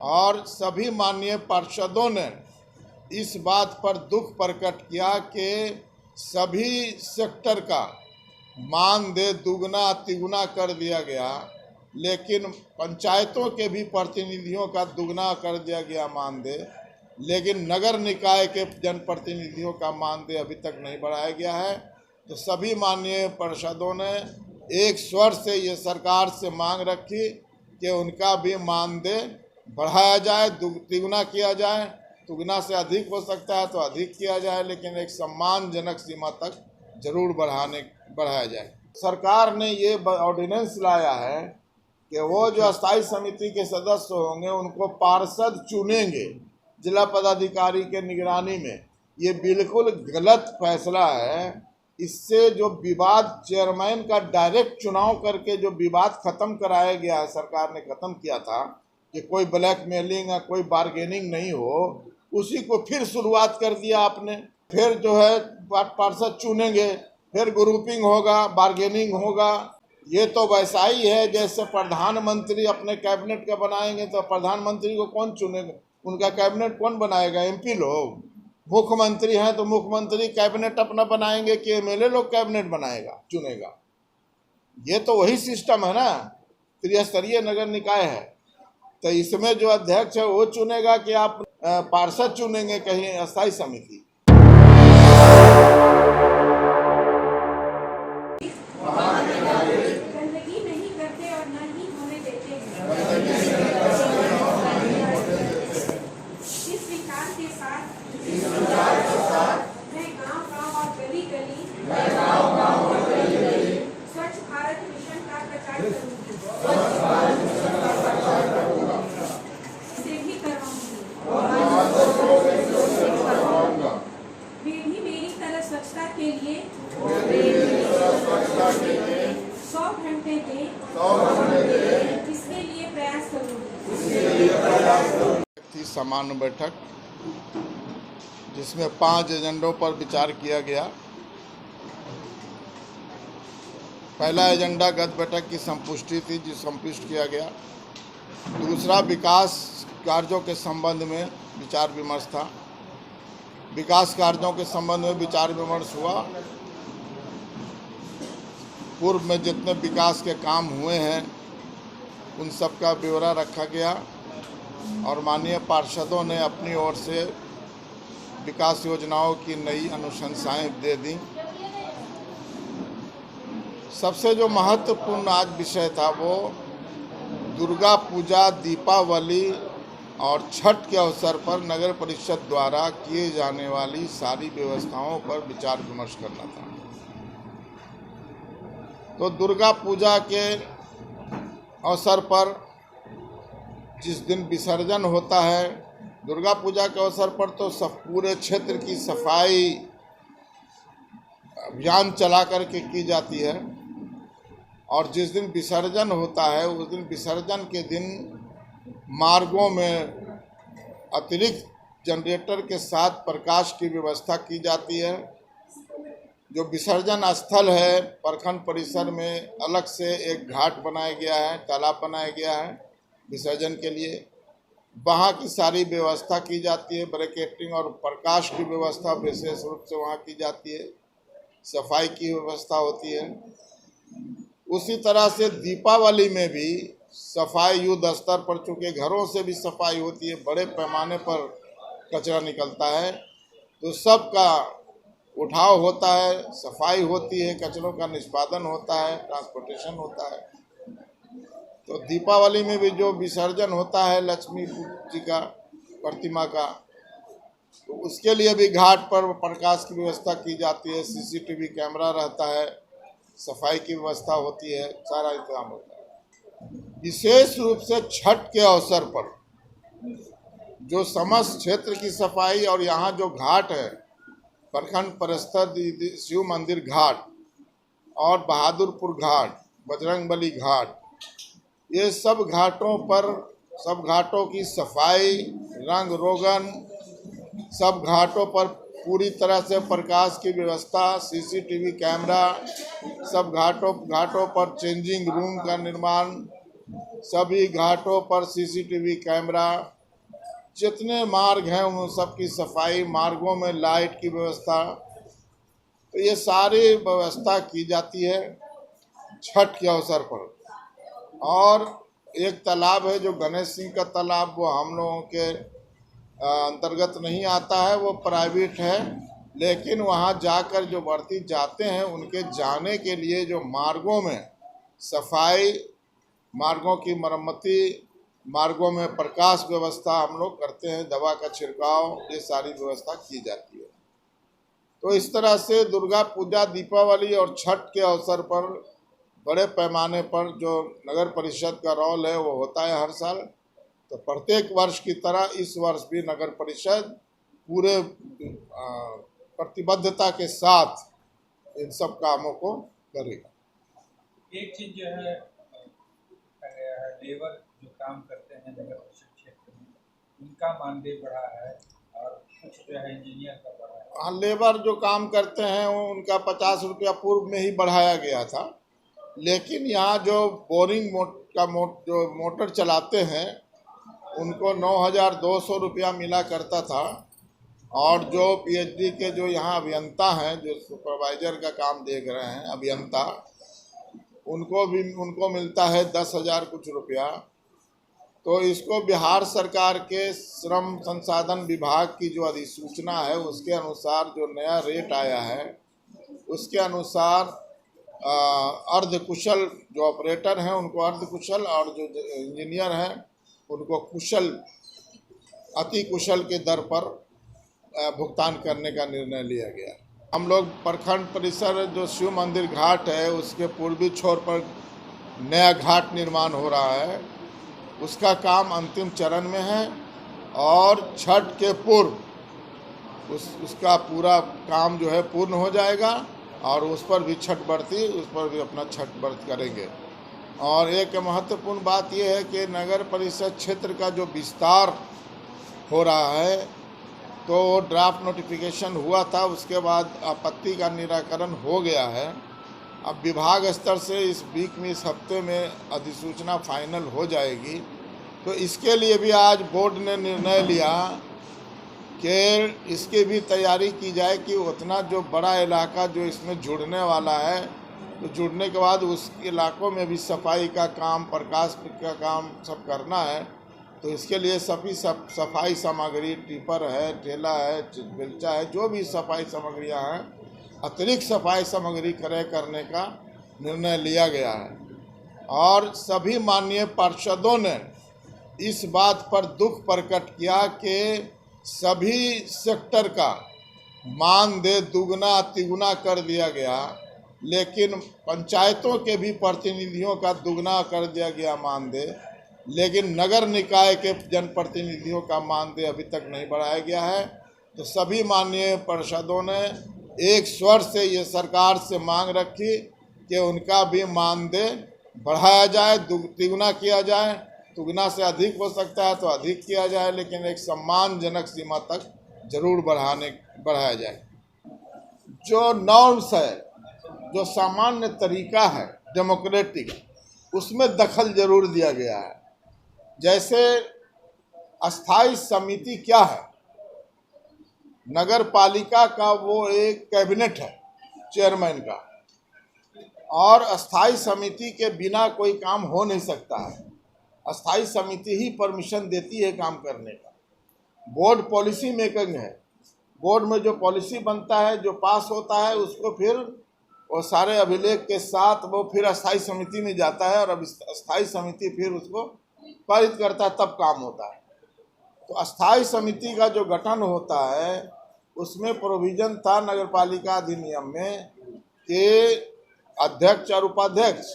और सभी माननीय पार्षदों ने इस बात पर दुख प्रकट किया कि सभी सेक्टर का मानदेय दुगना तिगुना कर दिया गया, लेकिन पंचायतों के भी प्रतिनिधियों का दुगना कर दिया गया मानदेय, लेकिन नगर निकाय के जनप्रतिनिधियों का मानदेय अभी तक नहीं बढ़ाया गया है। तो सभी माननीय पार्षदों ने एक स्वर से ये सरकार से मांग रखी कि उनका भी मानदेय बढ़ाया जाए, तिगुना किया जाए। दुगना से अधिक हो सकता है तो अधिक किया जाए, लेकिन एक सम्मानजनक सीमा तक जरूर बढ़ाया जाए। सरकार ने ये ऑर्डिनेंस लाया है कि वो जो स्थायी समिति के सदस्य होंगे उनको पार्षद चुनेंगे जिला पदाधिकारी के निगरानी में। ये बिल्कुल गलत फैसला है। इससे जो विवाद, चेयरमैन का डायरेक्ट चुनाव करके जो विवाद खत्म कराया गया है, सरकार ने खत्म किया था कि कोई ब्लैकमेलिंग या कोई बार्गेनिंग नहीं हो, उसी को फिर शुरुआत कर दिया आपने। फिर जो है पार्षद चुनेंगे, फिर ग्रुपिंग होगा, बार्गेनिंग होगा। ये तो वैसा ही है जैसे प्रधानमंत्री अपने कैबिनेट का बनाएंगे तो प्रधानमंत्री को कौन चुनेगा? उनका कैबिनेट कौन बनाएगा? एमपी लोग। मुख्यमंत्री हैं तो मुख्यमंत्री कैबिनेट अपना बनाएंगे कि एमएलए लोग कैबिनेट बनाएगा, चुनेगा? ये तो वही सिस्टम है ना, त्रिस्तरीय नगर निकाय है। तो इसमें जो अध्यक्ष है वो चुनेगा कि आप पार्षद चुनेंगे कहीं अस्थायी समिति? गंदगी नहीं करते और न ही होने देते हैं। इस विचार के साथ मैं गांव-गांव और गली-गली स्वच्छ भारत मिशन का प्रचार करूंगी। इसे भी करवाऊंगी। वे भी मेरी तरह स्वच्छता के लिए 100 घंटे दें, इसके लिए प्रयास करूंगी। थी सामान्य बैठक जिसमें 5 एजेंडों पर विचार किया गया। पहला एजेंडा गत बैठक की संपुष्टि थी, जो संपुष्ट किया गया। दूसरा विकास कार्यों के संबंध में विचार विमर्श था। विकास कार्यों के संबंध में विचार विमर्श हुआ। पूर्व में जितने विकास के काम हुए हैं उन सब का ब्यौरा रखा गया और माननीय पार्षदों ने अपनी ओर से विकास योजनाओं की नई अनुशंसाएं दे दी। सबसे जो महत्वपूर्ण आज विषय था वो दुर्गा पूजा, दीपावली और छठ के अवसर पर नगर परिषद द्वारा किए जाने वाली सारी व्यवस्थाओं पर विचार विमर्श करना था। तो दुर्गा पूजा के अवसर पर जिस दिन विसर्जन होता है, दुर्गा पूजा के अवसर पर तो सब पूरे क्षेत्र की सफाई अभियान चला करके की जाती है, और जिस दिन विसर्जन होता है उस दिन विसर्जन के दिन मार्गों में अतिरिक्त जनरेटर के साथ प्रकाश की व्यवस्था की जाती है। जो विसर्जन स्थल है प्रखंड परिसर में अलग से एक घाट बनाया गया है, तालाब बनाया गया है विसर्जन के लिए। वहाँ की सारी व्यवस्था की जाती है, बैरिकेडिंग और प्रकाश की व्यवस्था विशेष रूप से वहाँ की जाती है, सफाई की व्यवस्था होती है। उसी तरह से दीपावली में भी सफाई युद्ध स्तर पर, चूँकि घरों से भी सफाई होती है, बड़े पैमाने पर कचरा निकलता है तो सबका उठाव होता है, सफाई होती है, कचरों का निष्पादन होता है, ट्रांसपोर्टेशन होता है। तो दीपावली में भी जो विसर्जन होता है लक्ष्मी जी का प्रतिमा का, तो उसके लिए भी घाट पर प्रकाश की व्यवस्था की जाती है, सीसीटीवी कैमरा रहता है, सफाई की व्यवस्था होती है, सारा इंतजाम होता है। विशेष रूप से छठ के अवसर पर जो समस्त क्षेत्र की सफाई और यहाँ जो घाट है, प्रखंड परिसर शिव मंदिर घाट और बहादुरपुर घाट, बजरंगबली घाट, ये सब घाटों पर, सब घाटों की सफाई, रंग रोगन, सब घाटों पर पूरी तरह से प्रकाश की व्यवस्था, सीसीटीवी कैमरा, सब घाटों पर चेंजिंग रूम का निर्माण, सभी घाटों पर सीसीटीवी कैमरा, जितने मार्ग हैं उन सब की सफाई, मार्गों में लाइट की व्यवस्था, तो ये सारी व्यवस्था की जाती है छठ के अवसर पर। और एक तालाब है जो गणेश सिंह का तालाब, वो हम लोगों के अंतर्गत नहीं आता है, वो प्राइवेट है, लेकिन वहाँ जाकर जो व्रती जाते हैं उनके जाने के लिए जो मार्गों में सफाई, मार्गों की मरम्मती, मार्गों में प्रकाश व्यवस्था हम लोग करते हैं, दवा का छिड़काव, ये सारी व्यवस्था की जाती है। तो इस तरह से दुर्गा पूजा, दीपावली और छठ के अवसर पर बड़े पैमाने पर जो नगर परिषद का रोल है वो होता है हर साल। तो प्रत्येक वर्ष की तरह इस वर्ष भी नगर परिषद पूरे प्रतिबद्धता के साथ इन सब कामों को करेगा। एक चीज जो है लेबर जो काम करते हैं नगर परिषद क्षेत्र में, उनका मानदेय बढ़ा है और कुछ जो है इंजीनियर का बढ़ा है। हाँ, लेबर जो काम करते हैं उनका 50 रुपया पूर्व में ही बढ़ाया गया था, लेकिन यहाँ जो बोरिंग जो मोटर चलाते हैं उनको 9,200 रुपया मिला करता था, और जो पीएचडी के जो यहाँ अभियंता हैं, जो सुपरवाइजर का काम देख रहे हैं अभियंता, उनको मिलता है 10,000 कुछ रुपया। तो इसको बिहार सरकार के श्रम संसाधन विभाग की जो अधिसूचना है उसके अनुसार जो नया रेट आया है उसके अनुसार अर्धकुशल जो ऑपरेटर हैं उनको अर्धकुशल, और जो इंजीनियर हैं उनको कुशल, अति कुशल के दर पर भुगतान करने का निर्णय लिया गया। हम लोग प्रखंड परिसर जो शिव मंदिर घाट है उसके पूर्वी छोर पर नया घाट निर्माण हो रहा है, उसका काम अंतिम चरण में है, और छठ के पूर्व उसका पूरा काम जो है पूर्ण हो जाएगा, और उस पर भी छठ व्रती उस पर भी अपना छठ व्रत करेंगे। और एक महत्वपूर्ण बात यह है कि नगर परिषद क्षेत्र का जो विस्तार हो रहा है, तो ड्राफ्ट नोटिफिकेशन हुआ था, उसके बाद आपत्ति का निराकरण हो गया है। अब विभाग स्तर से इस वीक में, इस हफ्ते में अधिसूचना फाइनल हो जाएगी। तो इसके लिए भी आज बोर्ड ने निर्णय लिया कि इसकी भी तैयारी की जाए कि उतना जो बड़ा इलाका जो इसमें जुड़ने वाला है, तो जुड़ने के बाद उस इलाकों में भी सफाई का काम, प्रकाश का काम सब करना है। तो इसके लिए सभी सफाई सामग्री, टिपर है, ठेला है, बेलचा है, जो भी सफाई सामग्रियां हैं, अतिरिक्त सफाई सामग्री करने का निर्णय लिया गया है। और सभी माननीय पार्षदों ने इस बात पर दुख प्रकट किया कि सभी सेक्टर का मानदेय दुगना तिगुना कर दिया गया, लेकिन पंचायतों के भी प्रतिनिधियों का दुगना कर दिया गया मानदेय, लेकिन नगर निकाय के जनप्रतिनिधियों का मानदेय अभी तक नहीं बढ़ाया गया है। तो सभी माननीय पार्षदों ने एक स्वर से ये सरकार से मांग रखी कि उनका भी मानदेय बढ़ाया जाए, तिगुना किया जाए, दुगना से अधिक हो सकता है तो अधिक किया जाए, लेकिन एक सम्मानजनक सीमा तक जरूर बढ़ाया जाए। जो नॉर्म्स है, जो सामान्य तरीका है डेमोक्रेटिक, उसमें दखल जरूर दिया गया है। जैसे अस्थाई समिति क्या है, नगर पालिका का वो एक कैबिनेट है चेयरमैन का, और अस्थाई समिति के बिना कोई काम हो नहीं सकता है। अस्थाई समिति ही परमिशन देती है काम करने का। बोर्ड पॉलिसी मेकिंग है, बोर्ड में जो पॉलिसी बनता है, जो पास होता है, उसको फिर वो सारे अभिलेख के साथ वो फिर अस्थाई समिति में जाता है, और अब अस्थाई समिति फिर उसको पारित करता है, तब काम होता है। तो अस्थाई समिति का जो गठन होता है उसमें प्रोविजन था नगर पालिका अधिनियम में कि अध्यक्ष और उपाध्यक्ष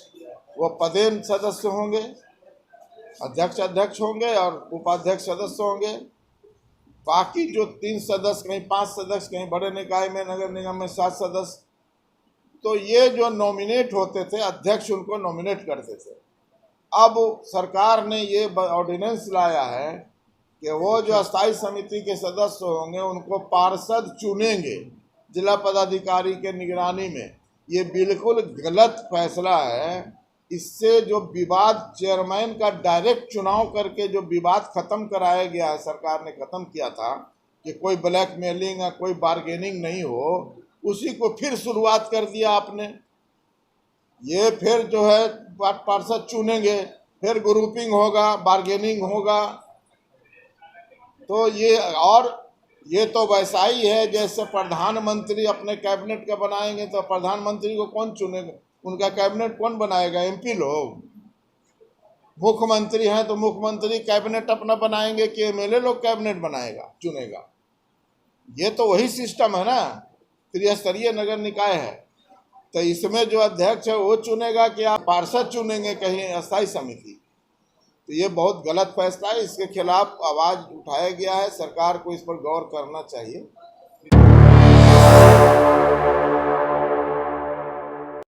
वो पदेन सदस्य होंगे, अध्यक्ष होंगे और उपाध्यक्ष सदस्य होंगे। बाकी जो 3 सदस्य, कहीं 5 सदस्य, कहीं बड़े निकाय में, नगर निगम में 7 सदस्य, तो ये जो नॉमिनेट होते थे, अध्यक्ष उनको नॉमिनेट करते थे। अब सरकार ने ये ऑर्डिनेंस लाया है कि वो जो अस्थाई समिति के सदस्य होंगे उनको पार्षद चुनेंगे जिला पदाधिकारी के निगरानी में। ये बिल्कुल गलत फैसला है। इससे जो विवाद चेयरमैन का डायरेक्ट चुनाव करके जो विवाद खत्म कराया गया है, सरकार ने खत्म किया था कि कोई ब्लैकमेलिंग या कोई बार्गेनिंग नहीं हो, उसी को फिर शुरुआत कर दिया आपने। ये फिर जो है पार्षद चुनेंगे, फिर ग्रुपिंग होगा, बार्गेनिंग होगा। तो ये तो वैसा ही है जैसे प्रधानमंत्री अपने कैबिनेट का बनाएंगे तो प्रधानमंत्री को कौन चुनेगा, उनका कैबिनेट कौन बनाएगा? एमपी लोग। मुख्यमंत्री हैं तो मुख्यमंत्री कैबिनेट अपना बनाएंगे कि एमएलए लोग कैबिनेट बनाएगा, चुनेगा? ये तो वही सिस्टम है ना, त्रिस्तरीय नगर निकाय है। तो इसमें जो अध्यक्ष है वो चुनेगा कि आप पार्षद चुनेंगे कहीं अस्थायी समिति? तो ये बहुत गलत फैसला है, इसके खिलाफ आवाज उठाया गया है। सरकार को इस पर गौर करना चाहिए।